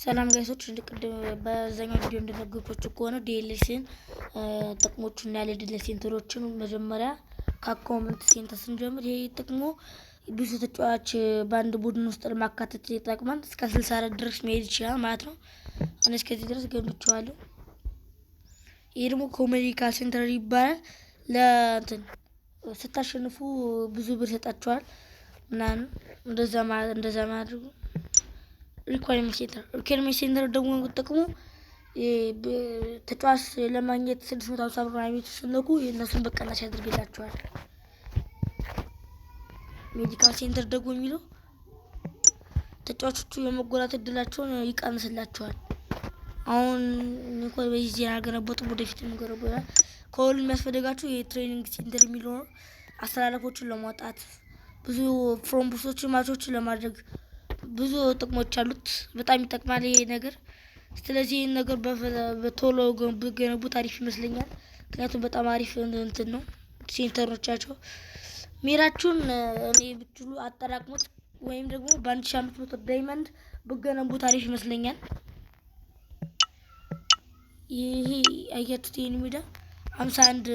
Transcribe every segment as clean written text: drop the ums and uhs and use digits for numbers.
ሰላም ጋይሶች እንደቀደም በዛኛው ቪዲዮ እንደነገርኳችሁ ከሆነ ዲኤልሲን ጥቅሞቹና ያለ ዲኤልሲ ሴንተሮችን መጀመሪያ ከአካውንት ሴንተር ስንጀምር ይሄ ጥቅሙ ብዙ ተጫዋች በአንድ ቡድን ውስጥ ለማካተት ይጠቅማል። እስከ 64 ድረስ መሄድ ይችላል ማለት ነው። እኔ እስከዚህ ድረስ ገምቼዋለሁ። ይሄ ደግሞ ኮሜዲካል ሴንተር ይባላል። ለእንትን ስታሸንፉ ብዙ ብር ይሰጣችኋል ምናምን እንደዛ ማድረጉ ሪኳየርመንት ሴንተር ደግሞ ጥቅሙ ተጫዋች ለማግኘት 650 ብር አይነት ሲልኩ የነሱን በቀናሽ ያደርግላቸዋል። ሜዲካል ሴንተር ደግሞ የሚለው ተጫዋቾቹ የመጎዳት እድላቸውን ይቀንስላቸዋል። አሁን እንኳን በዚህ ዜና ገነቦት ወደፊት እንገረበያ ከሁሉም የሚያስፈልጋችሁ የትሬኒንግ ሴንተር የሚለው አስተላለፎችን ለማውጣት ብዙ ፍሮምቦሶችን ማቾችን ለማድረግ ብዙ ጥቅሞች አሉት። በጣም ይጠቅማል ይሄ ነገር። ስለዚህ ይሄን ነገር በቶሎ ገነቡ ታሪፍ ይመስለኛል። ምክንያቱም በጣም አሪፍ እንትን ነው ሴንተሮቻቸው። ሜራችሁን እኔ ብትሉ አጠራቅሙት ወይም ደግሞ በ1500 ዳይመንድ በገነቡ ታሪፍ ይመስለኛል። ይሄ አያችሁት ይሄን ሜዳ 51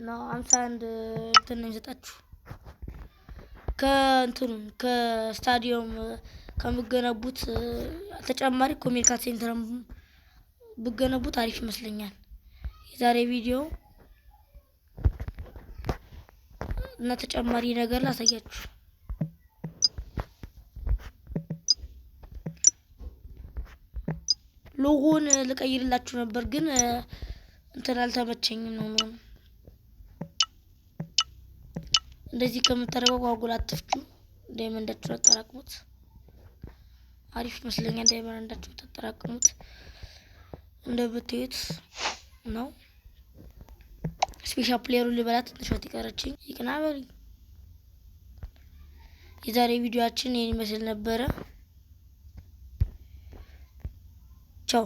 ነው 51 እንትን ነው የሚሰጣችሁ ከስታዲየም ከምገነቡት ተጨማሪ ኮሜዲካል ሴንተርም ብገነቡት አሪፍ ይመስለኛል። የዛሬ ቪዲዮ እና ተጨማሪ ነገር ላሳያችሁ። ሎጎን ልቀይርላችሁ ነበር ግን እንትን አልተመቸኝም ነው። እንደዚህ ከምታረጋው ጓጉል አትፍጩ። ዳይመንዳችሁ አጠራቅሙት። አሪፍ ይመስለኛል። ዳይመንዳችሁ ተጠራቅሙት እንደምትዩት ነው። ስፔሻል ፕሌየሩን ልበላት ትንሽ ይቀረችኝ ይቅናበል። የዛሬ ቪዲዮአችን ይሄን ይመስል ነበረ። ቻው